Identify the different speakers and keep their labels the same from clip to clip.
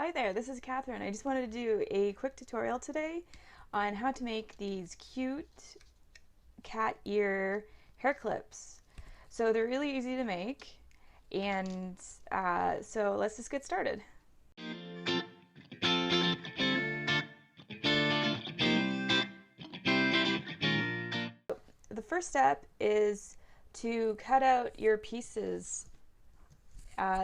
Speaker 1: Hi there, this is Catherine. I just wanted to do a quick tutorial today on how to make these cute cat ear hair clips. So they're really easy to make, and so let's just get started. The first step is to cut out your pieces.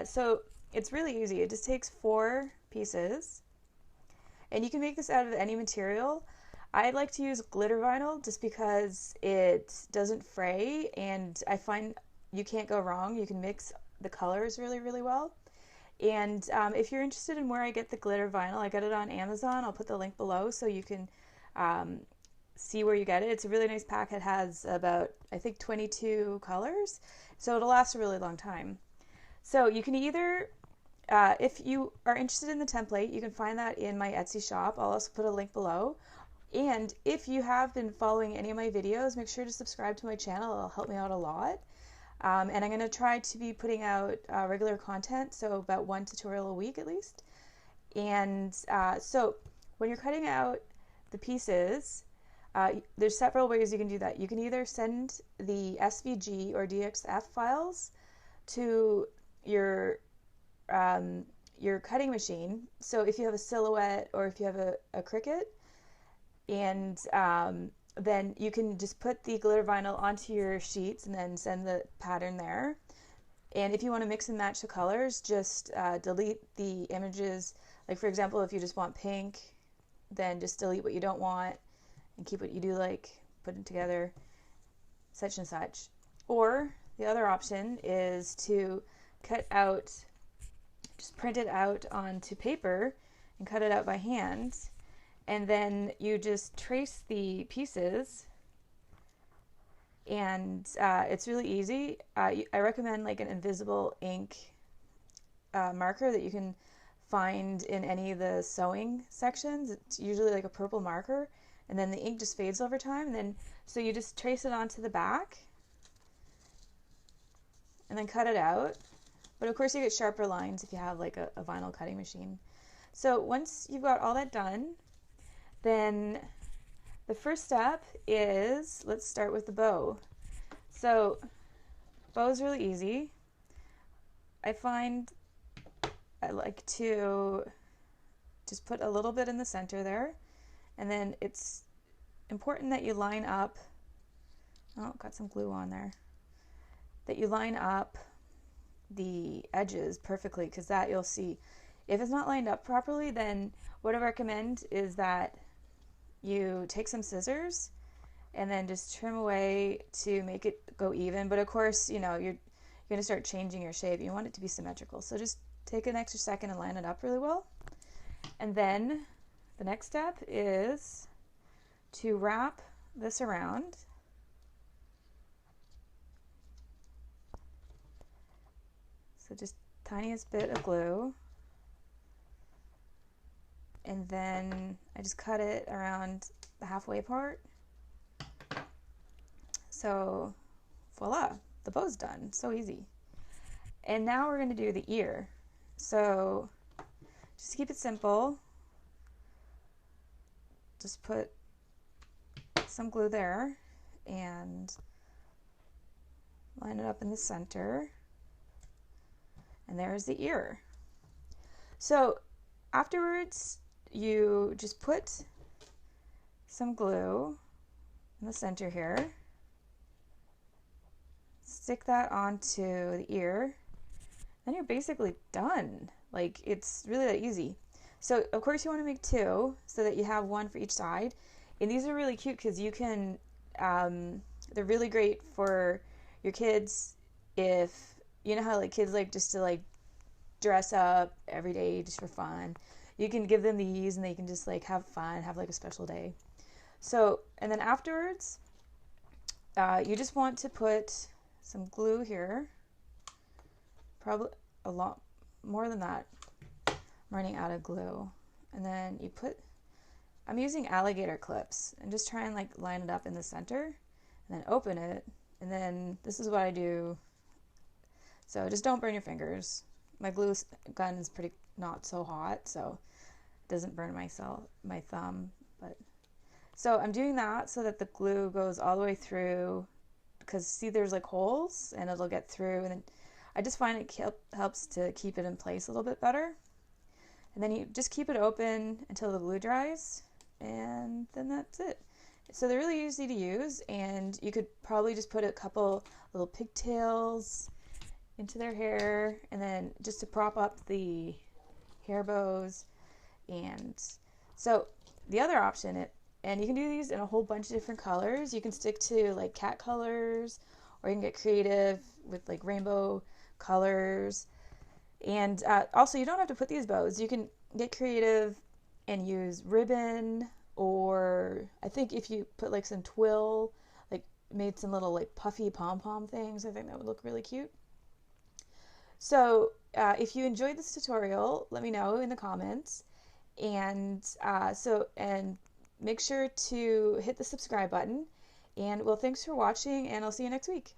Speaker 1: So it's really easy. It just takes 4 pieces, and you can make this out of any material. I like to use glitter vinyl just because it doesn't fray, and I find you can't go wrong. You can mix the colors really well. And if you're interested in where I get the glitter vinyl, I got it on Amazon. I'll put the link below so you can see where you get it. It's a really nice pack. It has about, I think, 22 colors, so it'll last a really long time. So you can either, if you are interested in the template, you can find that in my Etsy shop. I'll also put a link below. And if you have been following any of my videos, make sure to subscribe to my channel. It'll help me out a lot. And I'm going to try to be putting out regular content, so about 1 tutorial a week at least. And so when you're cutting out the pieces, there's several ways you can do that. You can either send the SVG or DXF files to your cutting machine. So if you have a Silhouette or if you have a Cricut, and then you can just put the glitter vinyl onto your sheets and then send the pattern there. And if you want to mix and match the colors, just delete the images. Like, for example, if you just want pink, then just delete what you don't want and keep what you do like, put it together, such and such. Or the other option is to cut out, just print it out onto paper and cut it out by hand. And then you just trace the pieces, and it's really easy. I recommend like an invisible ink marker that you can find in any of the sewing sections. It's usually like a purple marker, and then the ink just fades over time. And then so you just trace it onto the back and then cut it out. But of course you get sharper lines if you have like a vinyl cutting machine. So once you've got all that done, then the first step is, let's start with the bow. So bow is really easy. I find I like to just put a little bit in the center there, and then it's important that you line up, oh, got some glue on there, that you line up the edges perfectly, because that you'll see. If it's not lined up properly, then what I recommend is that you take some scissors and then just trim away to make it go even. But of course, you know, you're going to start changing your shape. You want it to be symmetrical. So just take an extra second and line it up really well. And then the next step is to wrap this around. So just tiniest bit of glue. And then I just cut it around the halfway part. So voila, the bow's done. So easy. And now we're going to do the ear. So just keep it simple. Just put some glue there and line it up in the center. And there's the ear. So afterwards, you just put some glue in the center here, stick that onto the ear, then you're basically done. Like, it's really that easy. So of course you want to make 2 so that you have 1 for each side, and these are really cute because you can they're really great for your kids. If you know how like kids like just to like dress up every day just for fun, you can give them these and they can just like have fun, have like a special day. So, and then afterwards, you just want to put some glue here, probably a lot more than that. I'm running out of glue. And then you put, I'm using alligator clips, and just try and like line it up in the center and then open it. And then this is what I do. So just don't burn your fingers. My glue gun is pretty not so hot, so it doesn't burn my thumb. But so I'm doing that so that the glue goes all the way through, because see there's like holes and it'll get through, and then I just find it helps to keep it in place a little bit better. And then you just keep it open until the glue dries, and then that's it. So they're really easy to use, and you could probably just put a couple little pigtails into their hair, and then just to prop up the hair bows. And so the other option, and you can do these in a whole bunch of different colors. You can stick to like cat colors, or you can get creative with like rainbow colors. And also, you don't have to put these bows. You can get creative and use ribbon, or I think if you put like some twill, like made some little like puffy pom-pom things, I think that would look really cute. So if you enjoyed this tutorial, let me know in the comments. And and make sure to hit the subscribe button. And well, thanks for watching, and I'll see you next week.